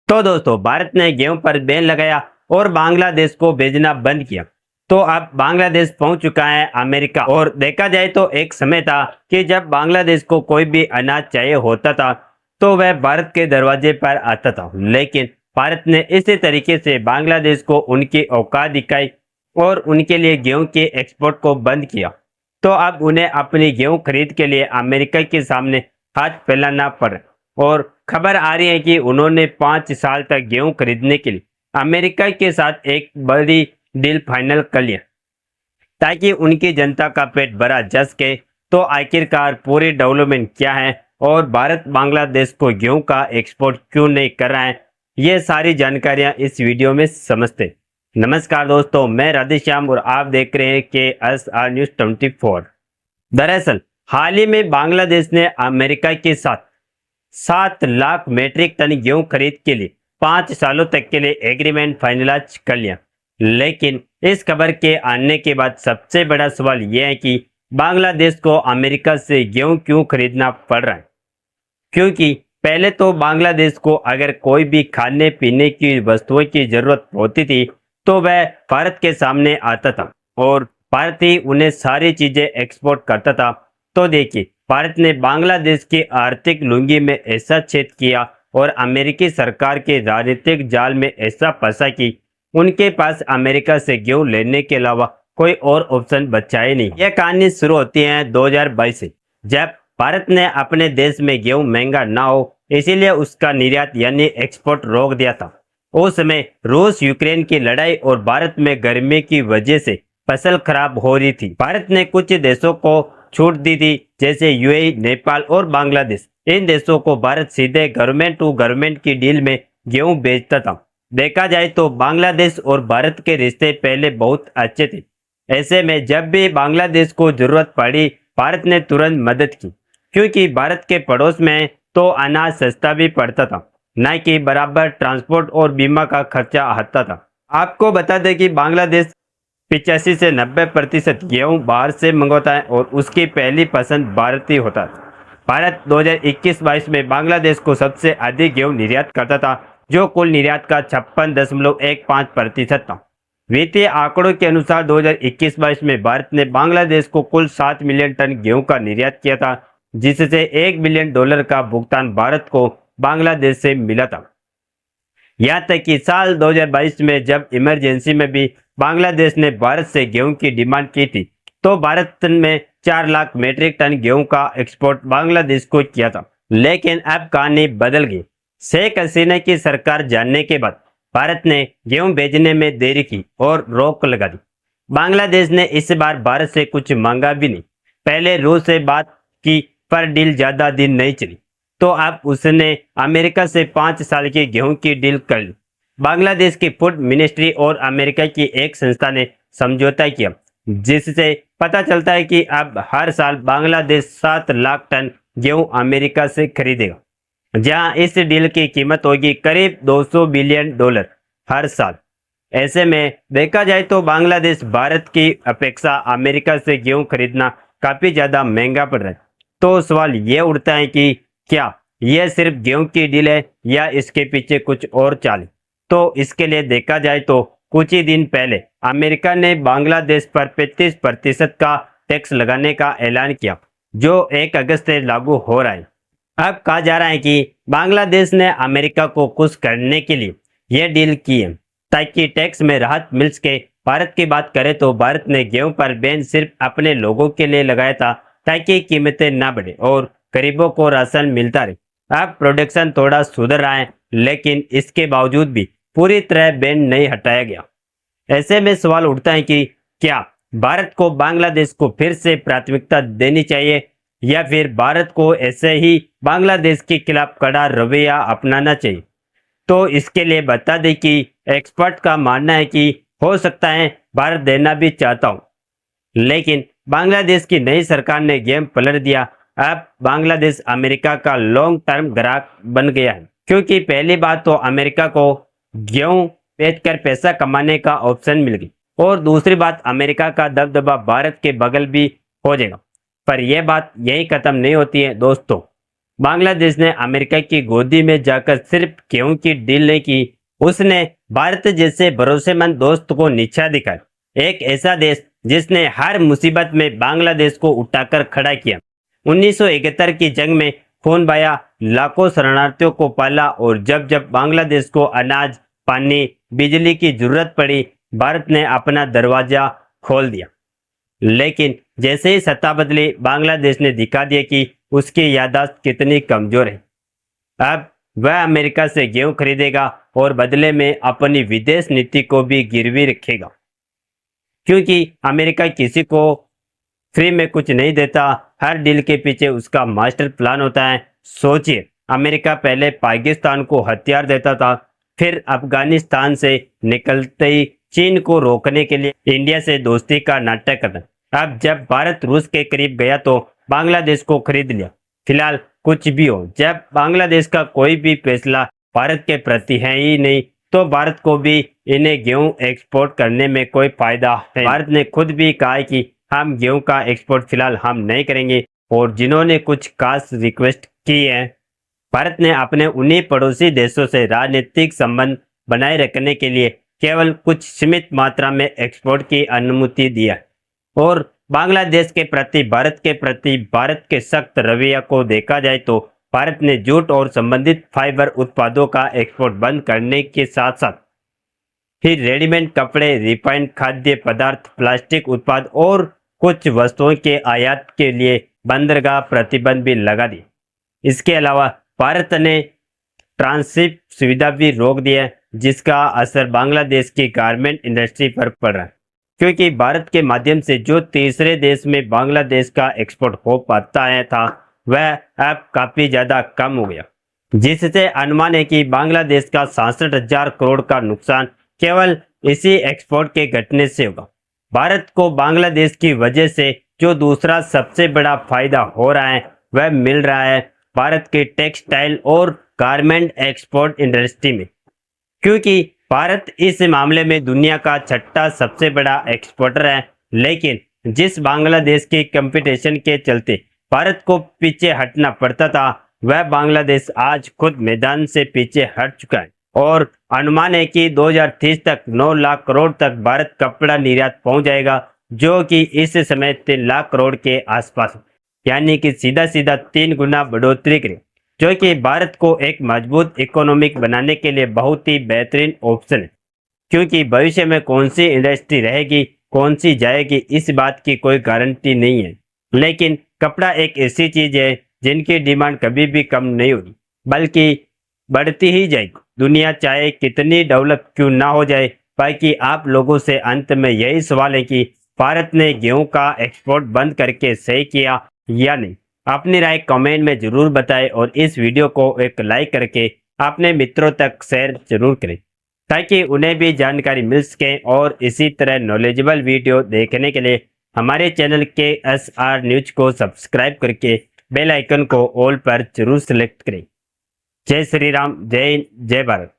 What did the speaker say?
तो दोस्तों भारत ने गेहूं पर बैन लगाया और बांग्लादेश को भेजना बंद किया। तो अब बांग्लादेश पहुंच चुका है अमेरिका। और देखा जाए तो एक समय था कि जब बांग्लादेश को कोई भी अनाज चाहिए होता था तो वह भारत के दरवाजे पर आता था, लेकिन भारत ने इसी तरीके से बांग्लादेश को उनकी औकात दिखाई और उनके लिए गेहूं के एक्सपोर्ट को बंद किया। तो अब उन्हें अपनी गेहूं खरीद के लिए अमेरिका के सामने हाथ फैलाना पड़ा। और खबर आ रही है कि उन्होंने 5 साल तक गेहूं खरीदने के लिए अमेरिका के साथ एक बड़ी डील फाइनल कर लिया ताकि उनकी जनता का पेट भरा जा सके। तो आखिरकार पूरी डेवलपमेंट क्या है और भारत बांग्लादेश को गेहूं का एक्सपोर्ट क्यों नहीं कर रहा है, ये सारी जानकारियां इस वीडियो में समझते हैं। नमस्कार दोस्तों, मैं राधेश्याम और आप देख रहे हैं KSR News 24। दरअसल हाल ही में बांग्लादेश ने अमेरिका के साथ 7 लाख मीट्रिक टन गेहूं खरीद के लिए 5 सालों तक के लिए एग्रीमेंट फाइनलाइज कर लिया। लेकिन इस खबर के आने के बाद सबसे बड़ा सवाल यह है कि बांग्लादेश को अमेरिका से गेहूं क्यों खरीदना पड़ रहा है। क्योंकि पहले तो बांग्लादेश को अगर कोई भी खाने पीने की वस्तुओं की जरूरत होती थी तो वह भारत के सामने आता था और भारत ही उन्हें सारी चीजें एक्सपोर्ट करता था। तो देखिए, भारत ने बांग्लादेश की आर्थिक लुंगी में ऐसा छेद किया और अमेरिकी सरकार के राजनीतिक जाल में ऐसा फंसा कि उनके पास अमेरिका से गेहूं लेने के अलावा कोई और ऑप्शन बचा ही नहीं। यह कहानी शुरू होती है 2022 से, जब भारत ने अपने देश में गेहूं महंगा ना हो इसीलिए उसका निर्यात यानी एक्सपोर्ट रोक दिया था। उस समय रूस यूक्रेन की लड़ाई और भारत में गर्मी की वजह से फसल खराब हो रही थी। भारत ने कुछ देशों को छूट दी थी जैसे यूएई, नेपाल और बांग्लादेश। इन देशों को भारत सीधे गवर्नमेंट टू गवर्नमेंट की डील में गेहूं बेचता था। देखा जाए तो बांग्लादेश और भारत के रिश्ते पहले बहुत अच्छे थे। ऐसे में जब भी बांग्लादेश को जरूरत पड़ी भारत ने तुरंत मदद की, क्योंकि भारत के पड़ोस में तो अनाज सस्ता भी पड़ता था, न कि बराबर ट्रांसपोर्ट और बीमा का खर्चा आता था। आपको बता दें कि बांग्लादेश 85 से 90% गेहूं बाहर से मंगवाता है और उसकी पहली पसंद भारत ही होता है। भारत 2021-22 में बांग्लादेश को सबसे अधिक गेहूं निर्यात करता था, जो कुल निर्यात का 56.15% था। वित्तीय आंकड़ों के अनुसार 2021-22 में भारत ने बांग्लादेश को कुल 7 मिलियन टन गेहूं का निर्यात किया था, जिससे $1 बिलियन का भुगतान भारत को बांग्लादेश से मिला था। यहाँ तक कि साल 2022 में जब इमरजेंसी में भी बांग्लादेश ने भारत से गेहूं की डिमांड की थी तो भारत में 4 लाख मीट्रिक टन गेहूं का एक्सपोर्ट बांग्लादेश को किया था। लेकिन अब कहानी बदल गई। शेख हसीना की सरकार जानने के बाद भारत ने गेहूं भेजने में देरी की और रोक लगा दी। बांग्लादेश ने इस बार भारत से कुछ मांगा भी नहीं। पहले रूस से बात की पर डील ज्यादा दिन नहीं चली, तो अब उसने अमेरिका से 5 साल की गेहूं की डील कर ली। बांग्लादेश की फूड मिनिस्ट्री और अमेरिका की एक संस्था ने समझौता किया, जिससे पता चलता है कि अब हर साल बांग्लादेश 7 लाख टन गेहूं अमेरिका से खरीदेगा, जहां इस डील की कीमत होगी करीब $200 बिलियन हर साल। ऐसे में देखा जाए तो बांग्लादेश भारत की अपेक्षा अमेरिका से गेहूं खरीदना काफी ज्यादा महंगा पड़ रहा है। तो सवाल ये उठता है कि क्या यह सिर्फ गेहूं की डील है या इसके पीछे कुछ और चाल है। तो इसके लिए देखा जाए तो कुछ ही दिन पहले अमेरिका ने बांग्लादेश पर 35% का टैक्स लगाने का ऐलान किया, जो 1 अगस्त से लागू हो रहा है। अब कहा जा रहा है कि बांग्लादेश ने अमेरिका को खुश करने के लिए यह डील की है ताकि टैक्स में राहत मिल सके। भारत की बात करें तो भारत ने गेहूं पर बैन सिर्फ अपने लोगों के लिए लगाया था ताकि कीमतें ना बढ़े और गरीबों को राशन मिलता रहे। अब प्रोडक्शन थोड़ा सुधर रहा है, लेकिन इसके बावजूद भी पूरी तरह बैन नहीं हटाया गया। ऐसे में सवाल उठता है कि क्या भारत को बांग्लादेश को फिर से प्राथमिकता देनी चाहिए या फिर भारत को ऐसे ही बांग्लादेश के खिलाफ कड़ा रवैया अपनाना चाहिए। तो इसके लिए बता दें कि एक्सपर्ट का मानना है कि हो सकता है भारत देना भी चाहता हूं, लेकिन बांग्लादेश की नई सरकार ने गेम पलट दिया। अब बांग्लादेश अमेरिका का लॉन्ग टर्म ग्राहक बन गया है, क्योंकि पहली बात तो अमेरिका को गेहूं बेचकर पैसा कमाने का ऑप्शन मिल गई और दूसरी बात अमेरिका का दबदबा भारत के बगल भी हो जाएगा। पर यह बात यही खत्म नहीं होती है दोस्तों। बांग्लादेश ने अमेरिका की गोदी में जाकर सिर्फ गेहूं की डील नहीं की, उसने भारत जैसे भरोसेमंद दोस्त को नीचा दिखाया। एक ऐसा देश जिसने हर मुसीबत में बांग्लादेश को उठाकर खड़ा किया। 1971 की जंग में खून बहाया, लाखों शरणार्थियों को पाला और जब जब बांग्लादेश को अनाज, पानी, बिजली की जरूरत पड़ी, भारत ने अपना दरवाजा खोल दिया। लेकिन जैसे ही सत्ता बदली, बांग्लादेश ने दिखा दिया कि उसकी याददाश्त कितनी कमजोर है। अब वह अमेरिका से गेहूं खरीदेगा और बदले में अपनी विदेश नीति को भी गिरवी रखेगा, क्योंकि अमेरिका किसी को फ्री में कुछ नहीं देता। हर डील के पीछे उसका मास्टर प्लान होता है। सोचिए, अमेरिका पहले पाकिस्तान को हथियार देता था, फिर अफगानिस्तान से निकलते ही चीन को रोकने के लिए इंडिया से दोस्ती का नाटक करता। अब जब भारत रूस के करीब गया तो बांग्लादेश को खरीद लिया। फिलहाल कुछ भी हो, जब बांग्लादेश का कोई भी फैसला भारत के प्रति है ही नहीं, तो भारत को भी इन्हें गेहूं एक्सपोर्ट करने में कोई फायदा है। भारत ने खुद भी कहा है कि हम गेहूं का एक्सपोर्ट फिलहाल हम नहीं करेंगे, और जिन्होंने कुछ खास रिक्वेस्ट की है, भारत ने अपने उन्हीं पड़ोसी देशों से राजनीतिक संबंध बनाए रखने के लिए केवल कुछ सीमित मात्रा में एक्सपोर्ट की अनुमति दी है। और बांग्लादेश के प्रति भारत के सख्त रवैया को देखा जाए तो भारत ने जूट और संबंधित फाइबर उत्पादों का एक्सपोर्ट बंद करने के साथ साथ ही रेडीमेड कपड़े, रिफाइंड खाद्य पदार्थ, प्लास्टिक उत्पाद और कुछ वस्तुओं के आयात के लिए बंदरगाह प्रतिबंध भी लगा दी। इसके अलावा भारत ने ट्रांसशिप सुविधा भी रोक दी है, जिसका असर बांग्लादेश की गारमेंट इंडस्ट्री पर पड़ रहा है, क्योंकि भारत के माध्यम से जो तीसरे देश में बांग्लादेश का एक्सपोर्ट हो पाता है था, वह अब काफी ज्यादा कम हो गया, जिससे अनुमान है कि बांग्लादेश का 66,000 करोड़ का नुकसान केवल इसी एक्सपोर्ट के घटने से होगा। भारत को बांग्लादेश की वजह से जो दूसरा सबसे बड़ा फायदा हो रहा है, वह मिल रहा है भारत के टेक्सटाइल और गारमेंट एक्सपोर्ट इंडस्ट्री में, क्योंकि भारत इस मामले में दुनिया का छठा सबसे बड़ा एक्सपोर्टर है। लेकिन जिस बांग्लादेश की कंपटीशन के चलते भारत को पीछे हटना पड़ता था, वह बांग्लादेश आज खुद मैदान से पीछे हट चुका है, और अनुमान है कि 2030 तक 9 लाख करोड़ तक भारत कपड़ा निर्यात पहुंच जाएगा, जो कि इस समय 3 लाख करोड़ के आसपास, यानी कि सीधा सीधा 3 गुना बढ़ोतरी करें, जो कि भारत को एक मजबूत इकोनॉमिक बनाने के लिए बहुत ही बेहतरीन ऑप्शन है। क्योंकि भविष्य में कौन सी इंडस्ट्री रहेगी, कौन सी जाएगी, इस बात की कोई गारंटी नहीं है। लेकिन कपड़ा एक ऐसी चीज है जिनकी डिमांड कभी भी कम नहीं होगी, बल्कि बढ़ती ही जाएगी। दुनिया चाहे कितनी डेवलप क्यों ना हो जाए। बाकी आप लोगों से अंत में यही सवाल है कि भारत ने गेहूं का एक्सपोर्ट बंद करके सही किया या नहीं। अपनी राय कमेंट में जरूर बताएं, और इस वीडियो को एक लाइक करके अपने मित्रों तक शेयर जरूर करें, ताकि उन्हें भी जानकारी मिल सके। और इसी तरह नॉलेजेबल वीडियो देखने के लिए हमारे चैनल KSR न्यूज को सब्सक्राइब करके बेल आइकन को ऑल पर जरूर सेलेक्ट करें। जय श्री राम, जय हिंद, जय भारत।